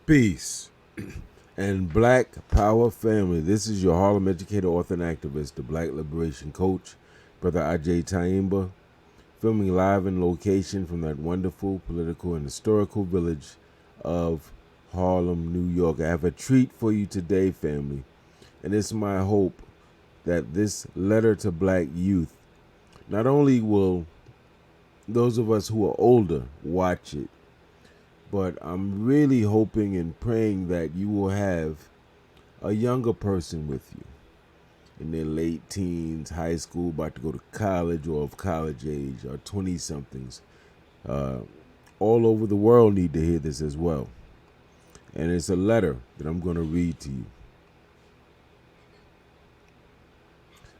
Peace and Black Power family. This is your Harlem educator, author, and activist, the Black Liberation Coach, Brother Agyei Tyehimba, filming live in location from that wonderful political and historical village of Harlem, New York. I have a treat for you today, family, and it's my hope that this letter to Black youth, not only will those of us who are older watch it, but I'm really hoping and praying that you will have a younger person with you in their late teens, high school, about to go to college or of college age, or 20-somethings. All over the world need to hear this as well. And it's a letter that I'm going to read to you.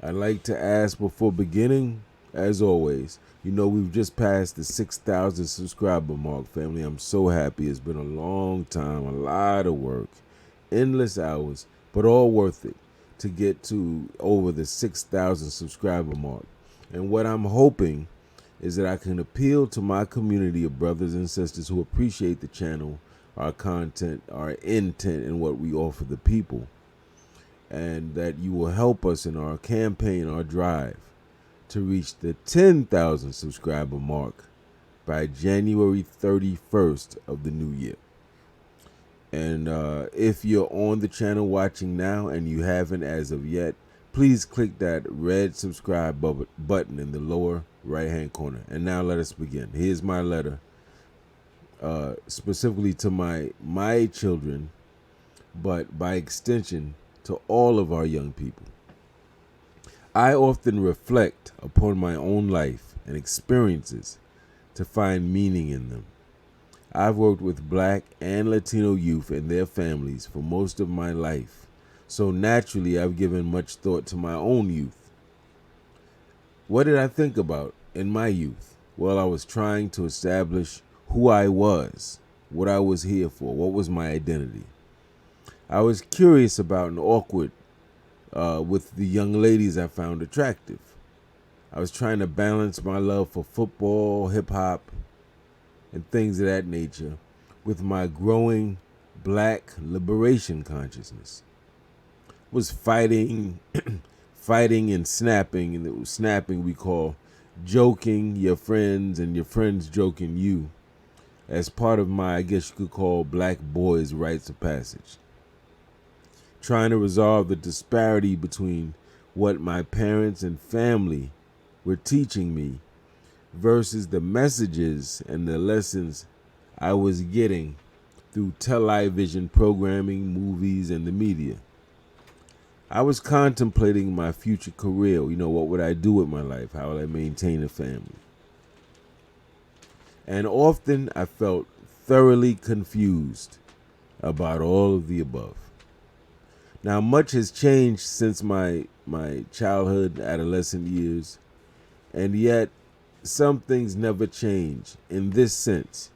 I'd like to ask before beginning, as always, we've just passed the 6,000 subscriber mark, family. I'm so happy. It's been a long time, a lot of work, endless hours, but all worth it to get to over the 6,000 subscriber mark. And what I'm hoping is that I can appeal to my community of brothers and sisters who appreciate the channel, our content, our intent, and what we offer the people. And that you will help us in our campaign, our drive, to reach the 10,000 subscriber mark by January 31st of the new year. And if you're on the channel watching now and you haven't as of yet, please click that red subscribe button in the lower right hand corner. And now let us begin. Here's my letter, specifically to my children, but by extension to all of our young people. I often reflect upon my own life and experiences to find meaning in them. I've worked with Black and Latino youth and their families for most of my life, so naturally I've given much thought to my own youth. What did I think about in my youth? Well, I was trying to establish who I was, what I was here for, what was my identity. I was curious about and awkward with the young ladies I found attractive. I was trying to balance my love for football, hip-hop, and things of that nature with my growing Black liberation consciousness. Was fighting, fighting and snapping, and it was snapping we call joking your friends and your friends joking you as part of my, I guess you could call, Black boys' rites of passage. Trying to resolve the disparity between what my parents and family were teaching me versus the messages and the lessons I was getting through television programming, movies, and the media. I was contemplating my future career. What would I do with my life? How would I maintain a family? And often I felt thoroughly confused about all of the above. Now, much has changed since my childhood, adolescent years, and yet some things never change in this sense.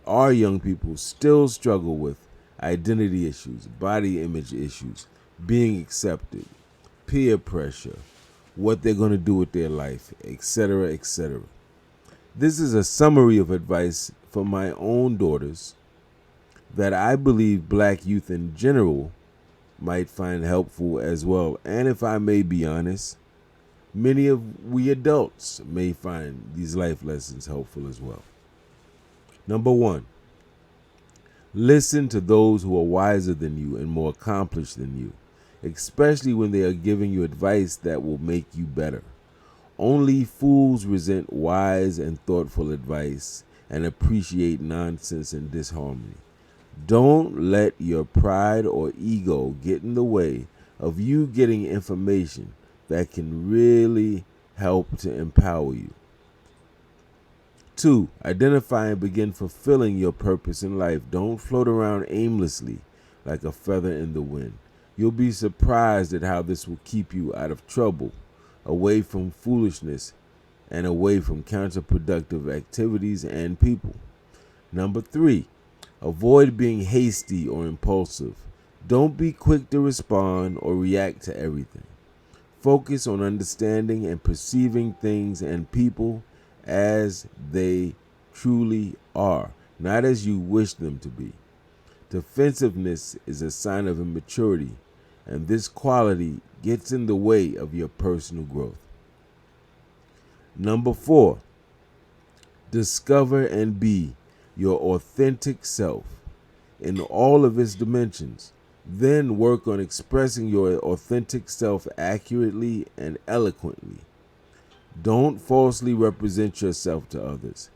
Our young people still struggle with identity issues, body image issues, being accepted, peer pressure, what they're going to do with their life, etc., etc. This is a summary of advice for my own daughters that I believe Black youth in general might find helpful as well. And if I may be honest, many of we adults may find these life lessons helpful as well. Number one, listen to those who are wiser than you and more accomplished than you, especially when they are giving you advice that will make you better. Only fools resent wise and thoughtful advice and appreciate nonsense and disharmony. Don't let your pride or ego get in the way of you getting information that can really help to empower you. 2, identify and begin fulfilling your purpose in life. Don't float around aimlessly like a feather in the wind. You'll be surprised at how this will keep you out of trouble, away from foolishness, and away from counterproductive activities and people. Number 3, avoid being hasty or impulsive. Don't be quick to respond or react to everything. Focus on understanding and perceiving things and people as they truly are. not as you wish them to be. Defensiveness is a sign of immaturity, and this quality gets in the way of your personal growth. Number 4, discover and be your authentic self in all of its dimensions. Then work on expressing your authentic self accurately and eloquently. Don't falsely represent yourself to others.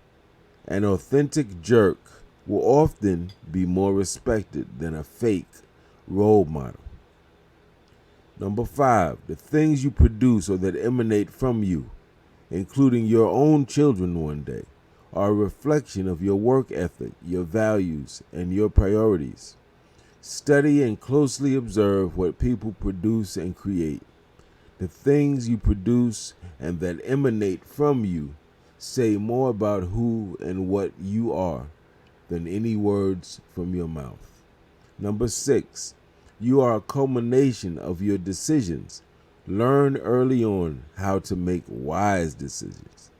An authentic jerk will often be more respected than a fake role model. Number 5, the things you produce or that emanate from you, including your own children one day, are a reflection of your work ethic, your values, and your priorities. Study and closely observe what people produce and create. The things you produce and that emanate from you say more about who and what you are than any words from your mouth. Number 6, you are a culmination of your decisions. Learn early on how to make wise decisions.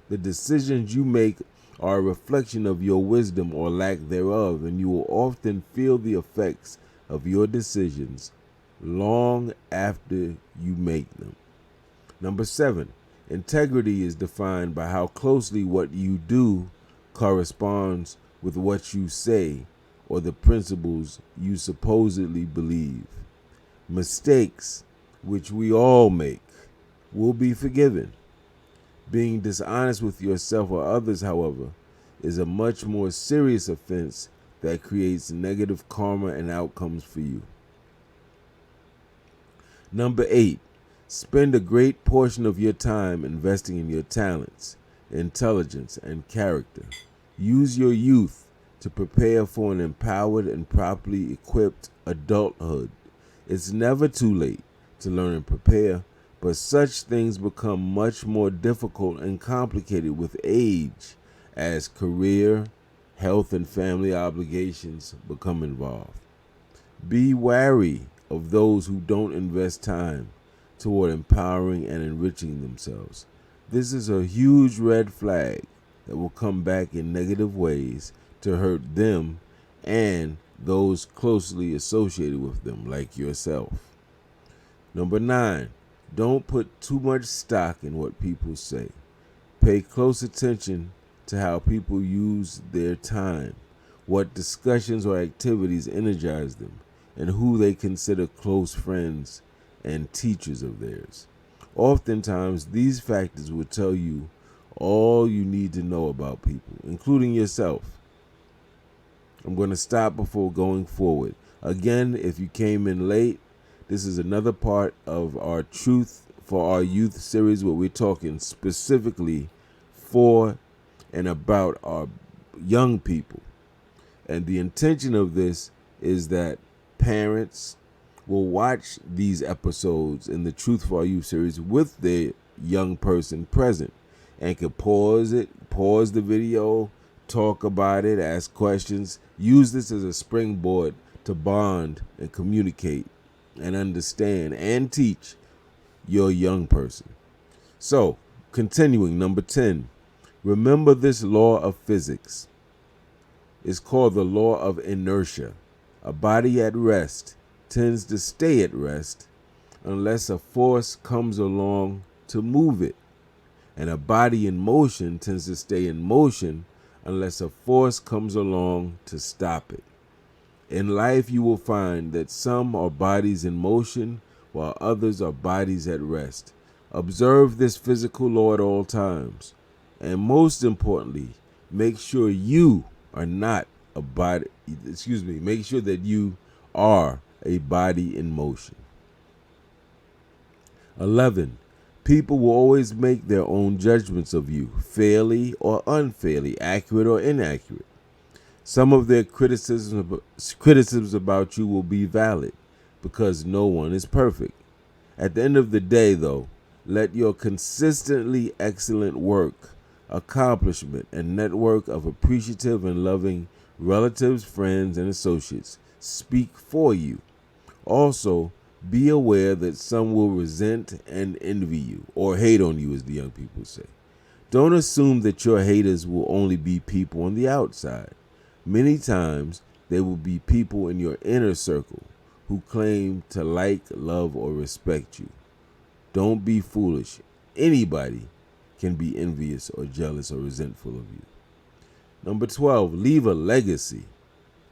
The decisions you make are a reflection of your wisdom or lack thereof, and you will often feel the effects of your decisions long after you make them. Number 7, integrity is defined by how closely what you do corresponds with what you say or the principles you supposedly believe. Mistakes, which we all make, will be forgiven. Being dishonest with yourself or others, however, is a much more serious offense that creates negative karma and outcomes for you. Number 8, spend a great portion of your time investing in your talents, intelligence, and character. Use your youth to prepare for an empowered and properly equipped adulthood. It's never too late to learn and prepare, but such things become much more difficult and complicated with age as career, health, and family obligations become involved. Be wary of those who don't invest time toward empowering and enriching themselves. This is a huge red flag that will come back in negative ways to hurt them and those closely associated with them, like yourself. Number 9, don't put too much stock in what people say. Pay close attention to how people use their time, what discussions or activities energize them, and who they consider close friends and teachers of theirs. Oftentimes, these factors will tell you all you need to know about people, including yourself. I'm going to stop before going forward. Again, if you came in late, this is another part of our Truth for Our Youth series where we're talking specifically for and about our young people. And the intention of this is that parents will watch these episodes in the Truth for Our Youth series with their young person present and can pause the video, talk about it, ask questions, use this as a springboard to bond and communicate and understand and teach your young person. So, continuing, number 10, remember this law of physics. It's called the law of inertia. A body at rest tends to stay at rest unless a force comes along to move it. And a body in motion tends to stay in motion unless a force comes along to stop it. In life, you will find that some are bodies in motion while others are bodies at rest. Observe this physical law at all times. And most importantly, make sure you are not a body, make sure that you are a body in motion. 11, people will always make their own judgments of you, fairly or unfairly, accurate or inaccurate. Some of their criticisms about you will be valid because no one is perfect. At the end of the day, though, let your consistently excellent work, accomplishment, and network of appreciative and loving relatives, friends, and associates speak for you. Also, be aware that some will resent and envy you, or hate on you, as the young people say. Don't assume that your haters will only be people on the outside. Many times, they will be people in your inner circle who claim to like, love, or respect you. Don't be foolish. Anybody can be envious or jealous or resentful of you. Number 12, leave a legacy.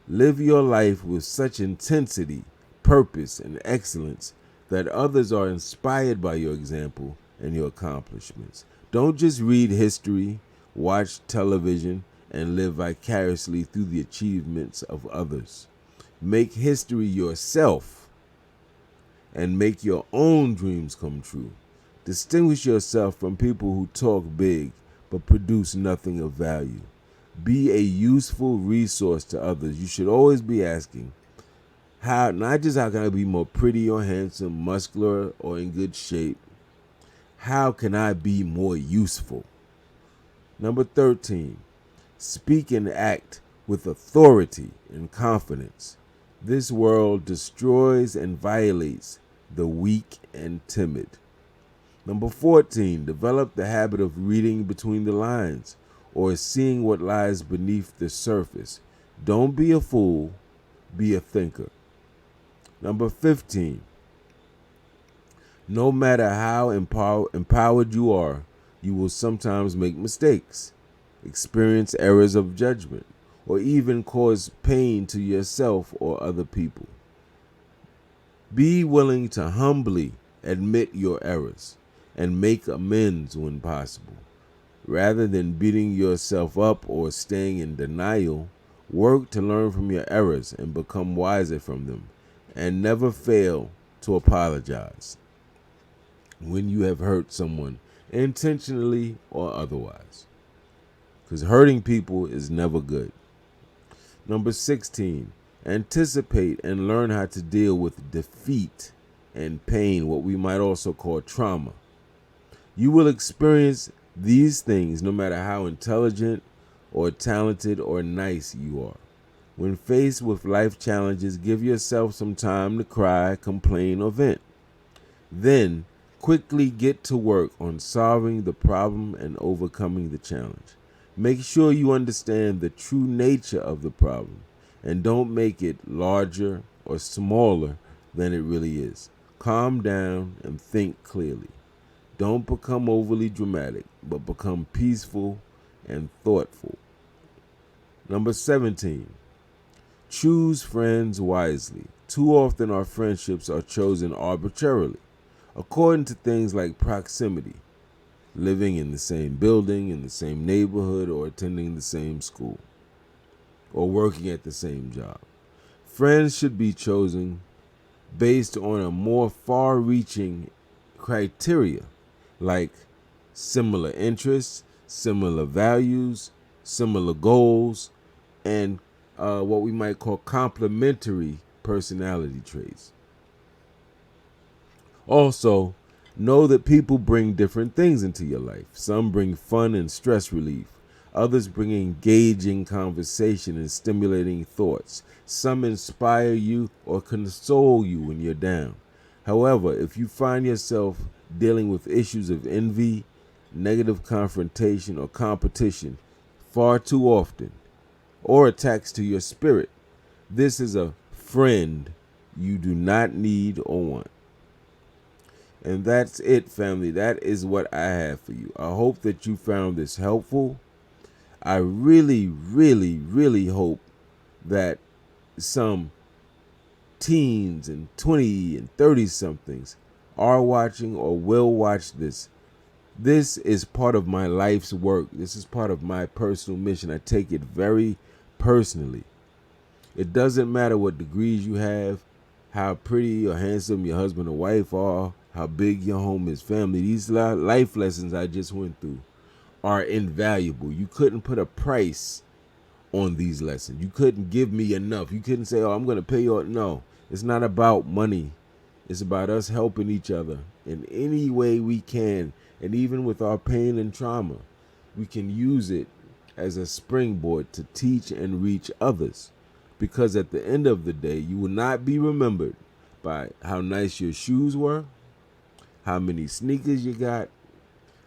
Live your life with such intensity, purpose, and excellence that others are inspired by your example and your accomplishments. Don't just read history, watch television, and live vicariously through the achievements of others. Make history yourself and make your own dreams come true. Distinguish yourself from people who talk big but produce nothing of value. Be a useful resource to others. You should always be asking, how, not just how can I be more pretty or handsome, muscular, or in good shape. How can I be more useful? Number 13, speak and act with authority and confidence. This world destroys and violates the weak and timid. Number 14, develop the habit of reading between the lines or seeing what lies beneath the surface. Don't be a fool, be a thinker. Number 15, no matter how empowered you are, you will sometimes make mistakes, experience errors of judgment, or even cause pain to yourself or other people. Be willing to humbly admit your errors and make amends when possible. Rather than beating yourself up or staying in denial, work to learn from your errors and become wiser from them, and never fail to apologize when you have hurt someone, intentionally or otherwise. Because hurting people is never good. Number 16, anticipate and learn how to deal with defeat and pain, what we might also call trauma. You will experience these things no matter how intelligent or talented or nice you are. When faced with life challenges, give yourself some time to cry, complain, or vent. Then, quickly get to work on solving the problem and overcoming the challenge. Make sure you understand the true nature of the problem and don't make it larger or smaller than it really is. Calm down and think clearly. Don't become overly dramatic, but become peaceful and thoughtful. Number 17, choose friends wisely. Too often our friendships are chosen arbitrarily, according to things like proximity, living in the same building, in the same neighborhood, or attending the same school, or working at the same job. Friends should be chosen based on a more far-reaching criteria, like similar interests, similar values, similar goals, and what we might call complementary personality traits. Also, know that people bring different things into your life. Some bring fun and stress relief. Others bring engaging conversation and stimulating thoughts. Some inspire you or console you when you're down. However, if you find yourself dealing with issues of envy, negative confrontation, or competition far too often, or attacks to your spirit, this is a friend you do not need or want. And that's it, family. That is what I have for you. I hope that you found this helpful. I really, really, really hope that some teens and 20 and 30 somethings are watching or will watch this. This is part of my life's work. This is part of my personal mission. I take it very personally. It doesn't matter what degrees you have, how pretty or handsome your husband or wife are, how big your home is, family. These life lessons I just went through are invaluable. You couldn't put a price on these lessons. You couldn't give me enough. You couldn't say, oh, I'm going to pay you. No, it's not about money. It's about us helping each other in any way we can. And even with our pain and trauma, we can use it as a springboard to teach and reach others. Because at the end of the day, you will not be remembered by how nice your shoes were, how many sneakers you got,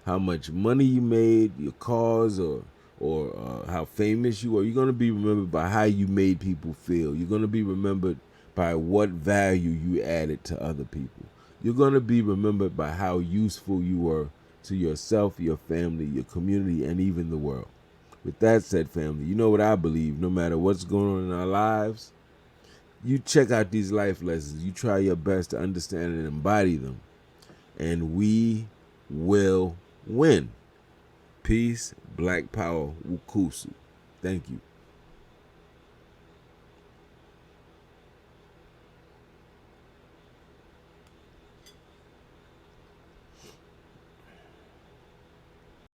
how much money you made, your cars, or how famous you are. You're going to be remembered by how you made people feel. You're going to be remembered by what value you added to other people. You're going to be remembered by how useful you were to yourself, your family, your community, and even the world. With that said, family, you know what I believe. No matter what's going on in our lives, you check out these life lessons. You try your best to understand and embody them. And we will win. Peace, Black Power, Wukusu. Thank you.